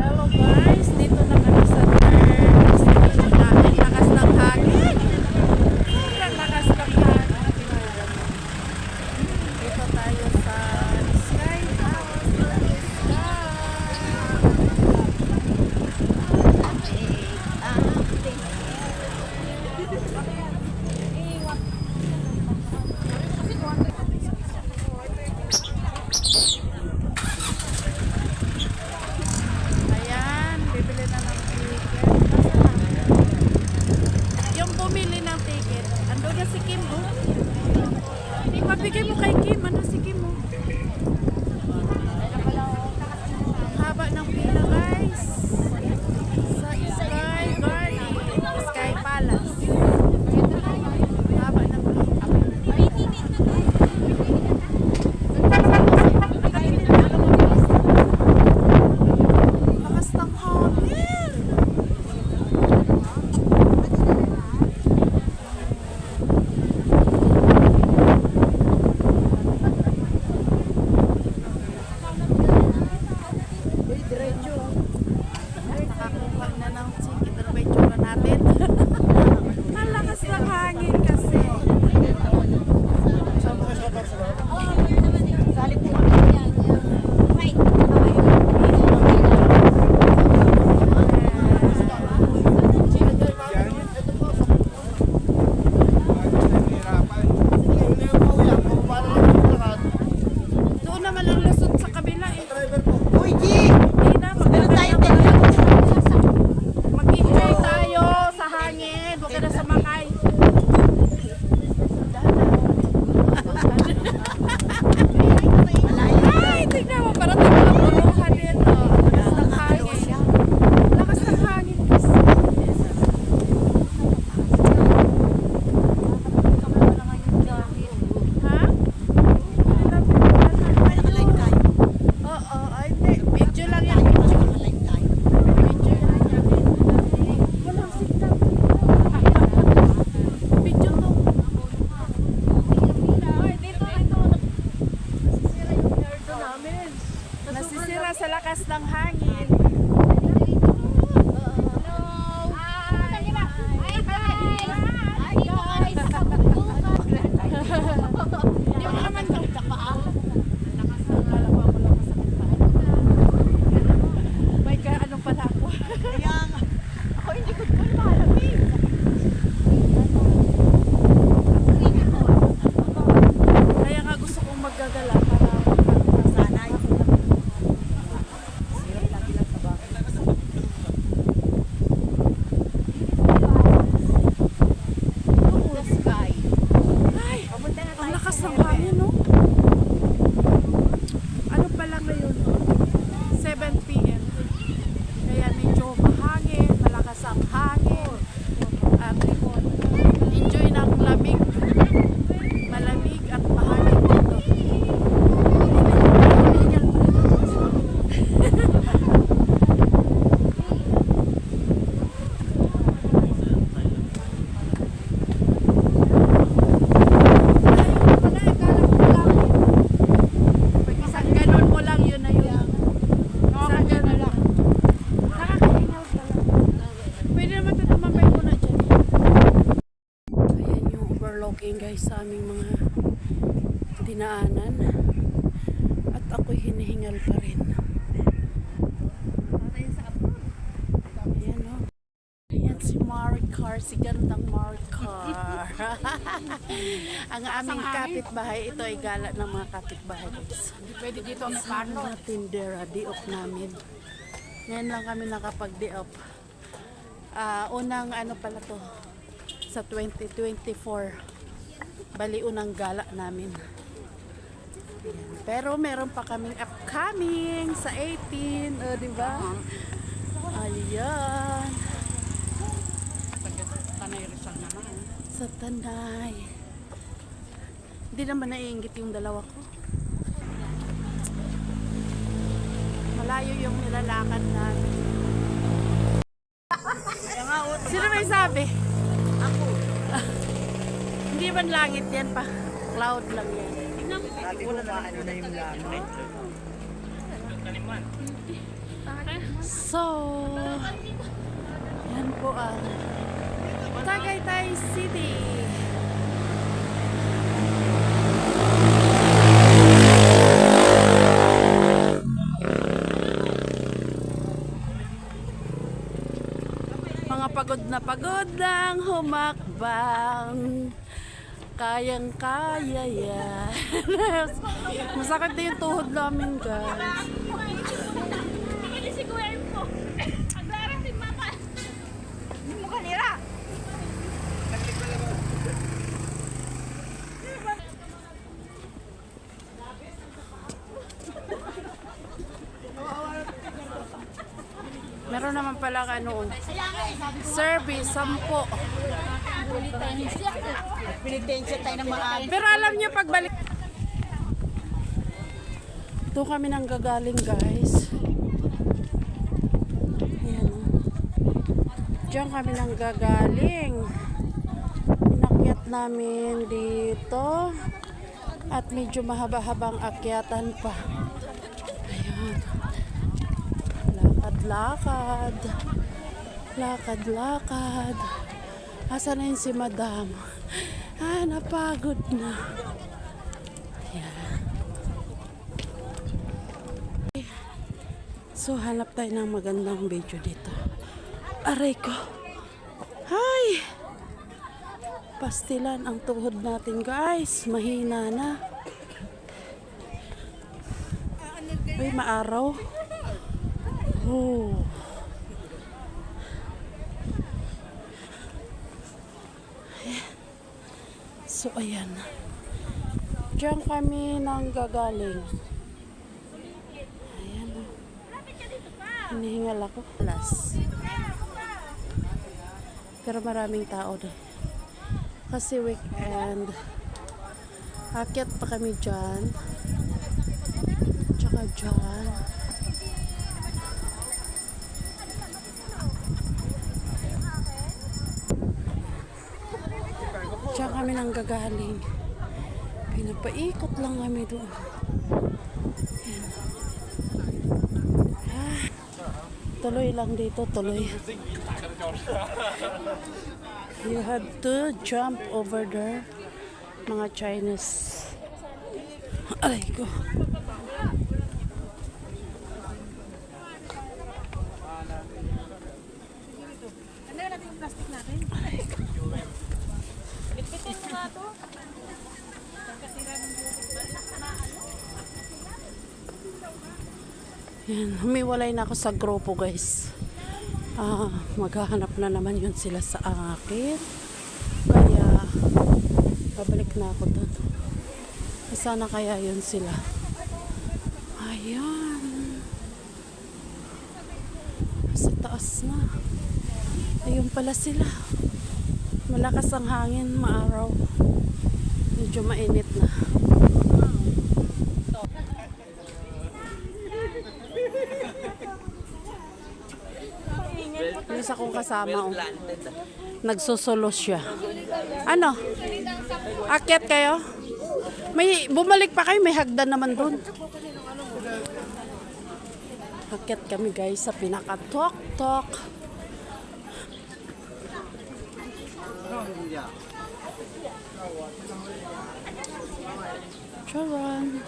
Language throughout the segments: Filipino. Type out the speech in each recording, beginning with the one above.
Hello guys, dito na kami sa destination namin. Lakas ng hangin. Sobrang lakas ng hangin. Dito tayo sa Sky House. Ayan, bibili na ng ticket. Yung bumili ng ticket, ando na si Kim, oh. Mabigay mo kay Kim, ano si Kim, oh. Haba ng pila, guys. Sa Sky Garden, Sky Palace. Haba ng pila. Lakas ng hangin. Nakakuha na ng ticket. Ano ba yung tsura natin? Ang lakas ng hangin kasi. Doon naman ang lusot sa kabila eh. Hindi na, mag-enjoy tayo sa hangin. Huwag ka na sumakay. Ay, tignan mo. Parang tignan mo buruhan dito. Lakas ng hangin. Lakas ng hangin kasi. Ha? Oo, ay hindi. Video lang yan. Video lang yan. Walang signal. Video to. Nasisira sa lakas ng hangin. May ka ano pala ako. Kaya nga gusto kong maggagala para masanay. Ay, ang lakas ng hangin, no? Ano pa lang ngayon? 7 p.m. Kaya medyo mahangin, malakas ang hangin. At enjoy ng lamig. Malamig at mahangin dito. Isang ganun mo lang, yun na yun. Isang ganun lang. Nakakahingaw pala. Pwede naman ito tumambay muna dyan. Ayan yung overlooking guys sa aming mga dinaanan. At ako'y hinihingal pa rin. Ayan o. Ayan si Maricar, si gandang Maricar. Ang aming kapitbahay, ito ay gala ng mga kapitbahay guys. Pwede dito may Sa pano. mga tindera, di-off namin. Ngayon lang kami nakapag-di-off. Unang ano pala to, sa 2024. Bali unang gala namin. Ayan. Pero meron pa kaming upcoming sa 18. O, diba? Ayan. Tanay Rizal naman. Sa Tanay. Hindi naman naiinggit yung dalawa ko. Malayo yung nilalakad namin. Sino may sabi? Ako. Hindi man langit yan pa. Cloud lang yan. Dati ko na ano na yung langit. So, yan po ang Tagaytay City. Mga pagod lang humakbang. Kayang-kaya yan. Masakit na yung tuhod namin, guys. Meron naman pala ano, service, 10. Pinitensya tayo ng mga Pero alam niyo pagbalik doon kami nang gagaling, guys. Ayan. Diyan kami nang gagaling. Inakyat namin dito. At medyo mahaba-habang akyatan pa. Ayan. Lakad-lakad. Lakad-lakad. Asa na yun si madam? Napagod na. Ayan. So, hanap tayo ng magandang video dito. Aray ko. Hay! Pastilan ang tuhod natin, guys. Mahina na. Ay, maaraw. Oh. So, ayan. Diyan kami nang gagaling. Ayan. Hinihingal ako. Alas. Pero maraming tao din. Kasi weekend. Akyat pa kami dyan. Tsaka dyan. Diyan kami nang gagaling. Pinapaikot lang kami doon. Ayan. Tuloy lang dito, tuloy. You have to jump over there. Mga Chinese. Aray ko. Ano natin yung plastic natin? Aray ko. Bitbitin mo nga to. Yan, humiwalay na ako sa grupo, guys. Maghahanap na naman yun sila sa akin. Kaya, babalik na ako doon. Sana kaya yun sila. Ayan. Sa taas na. Ayun pala sila. Malakas ang hangin, maaraw. Medyo mainit na. Yung isa kong kasama, nagsusulos siya. Ano? Akyat kayo? May bumalik pa kayo, may hagdan naman dun. Akyat kami, guys, sa pinaka-tok-tok. Charan.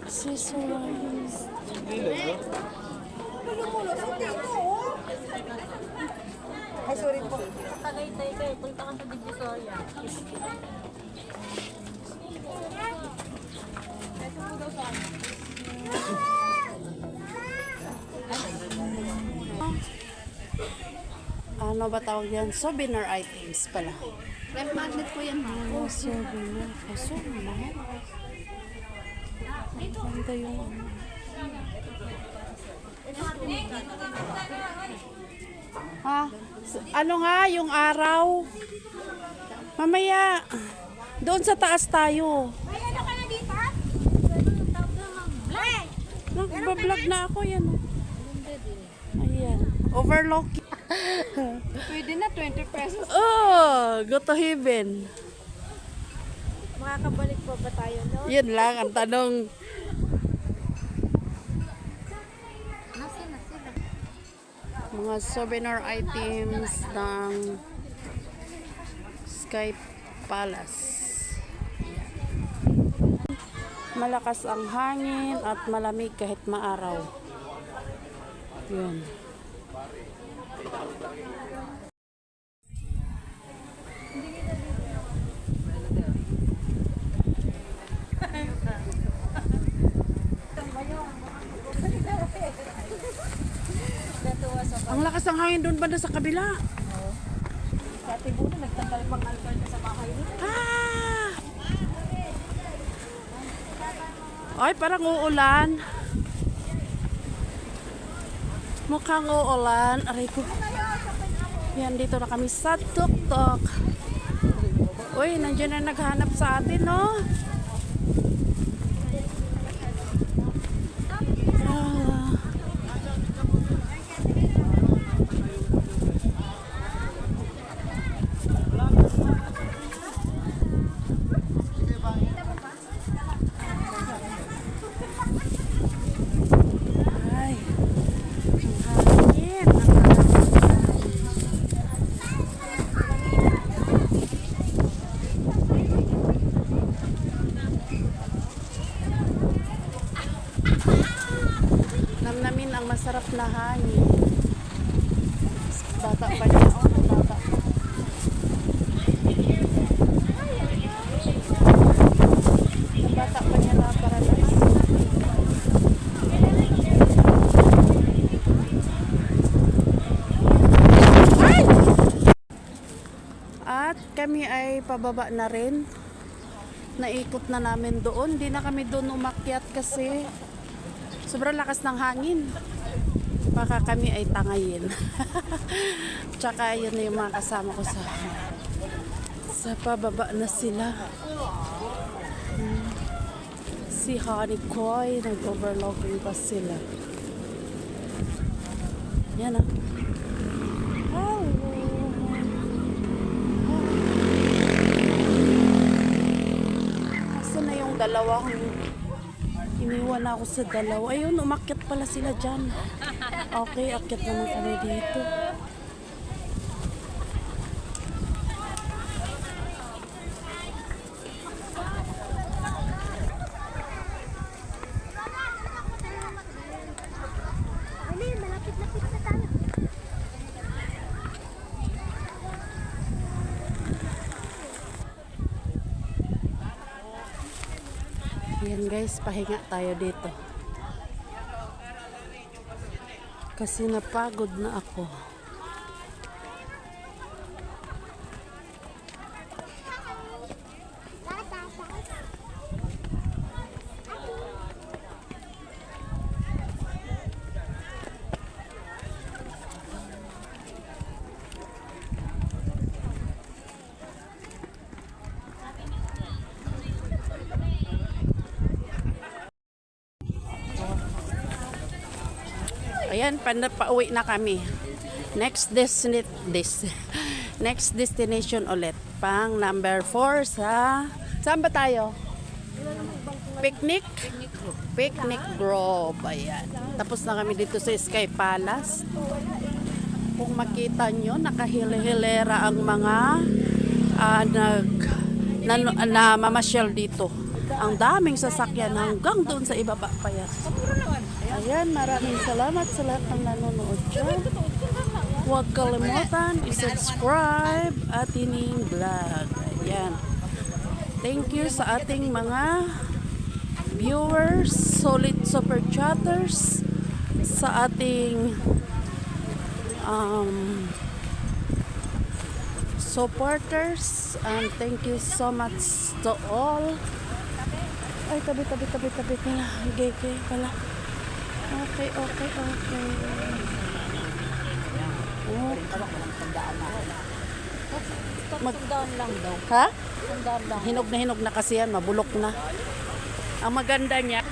Accessories. Ay, sorry po. Tagaytay kayo, punta ka sa Divisoria. Ano ba tawag yan? Souvenir items pala. Ref magnet po yan, ma'am. Souvenir. Kaso, mahal. Ganda yung ano. Ano nga, yung araw? Mamaya. Doon sa taas tayo. Ay, ano ka na dito? Nagbablog na ako yan. Ayan. Overlock. Pwede na, 20 pesos. Oh, go to heaven. Makakabalik pa ba tayo, no? Yun lang ang tanong. Mga souvenir items ng Sky Palace. Malakas ang hangin at malamig kahit maaraw. Yun. Ang lakas ng hangin doon banda sa kabila. Sa Tibuno, nagtanggal pang alcohol na sa bahay niya. Ah! Ay, parang uulan. Mukhang uulan. Aray ko. Yan, dito na kami sa tuk-tuk. Uy, nandiyan na naghanap sa atin, no? Ah. Ay, ang hangin. Namnamin ang masarap na hangin. Bata pa niya. Oh, bata. Bata pa niya na paradise. At kami ay pababa na rin. Naikot na namin doon. Di na kami doon umakyat kasi sobrang lakas ng hangin. Baka kami ay tangayin. Tsaka yun na yung mga kasama ko sa pababa na sila. Si Honey Koy, nag-overlooking pa sila. Yan ah. Hello. Asa na yung dalawang iniwan ako sa dalawa. Ayun, umakyat pala sila dyan. Okay, akyat naman kami dito. Yan guys, pahinga tayo dito. Kasi napagod na ako. Ayan, pauwi na kami. Next destination ulit. Pang number 4 sa... Saan ba tayo? Picnic? Picnic Grove. Ayan. Tapos na kami dito sa Sky Palace. Kung makita nyo, nakahilera ang mga mamasyal dito. Ang daming sasakyan hanggang doon sa ibaba pa yan. Ayan, maraming salamat sa lahat ng nanonood dyan. Huwag kalimutan i-subscribe ating vlog. Ayan. Thank you sa ating mga viewers, solid super chatters, sa ating supporters, and thank you so much to all. Ay, tabi pala. Gay pala. Okay. Tandaan lang daw. Ha? Tandaan lang. Hinog na kasi yan, mabulok na. Ang maganda niya.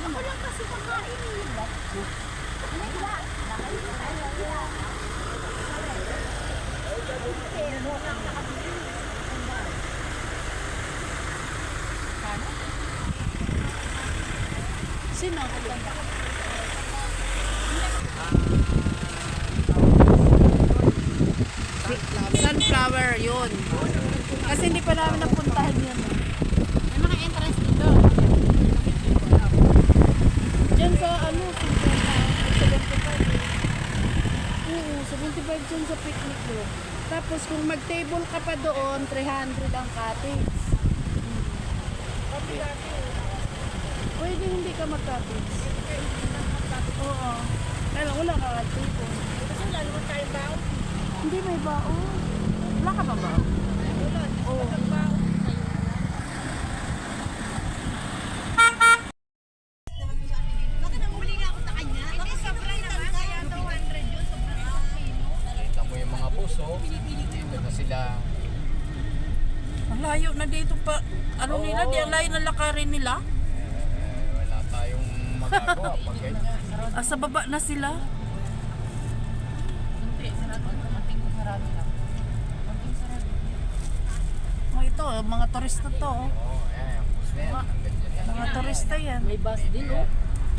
Sino? Sunflower, yun. Kasi hindi pa namin napuntahan yun. May mga entrance dito. Diyan sa ano, 75. Oo, 75 dyan sa picnic room. Tapos kung mag-table ka pa doon, 300 ang cottage. Pwede hindi ka mag-cottage. Oo. Kaya lang wala ka table. Kasi wala naman tayong bao. Hindi may baon. Wala ka ba baon? Wala. Oo. Bao. Bakit namuli nga ako sa kanya? Hindi, sobrang naman. Kaya 200 yun. Sobrang kilo. Nakita mo yung mga puso, dito na sila. Ang layo na dito pa. Ano nila? Di ang layo na lakarin nila. Wala tayong magagawa pag ganyan. Sa baba na sila. Oh, ito, mga turista to. Oh. Oo, ayan, yung puso na yan. Hanggang dyan na lang. Mga turista yan. May bus din, oh.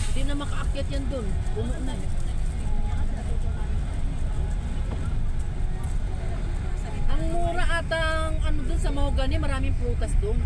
Hindi na makaakyat yan dun. Puno na. Ang mura atang ano dun sa Mahogany, maraming prutas dun.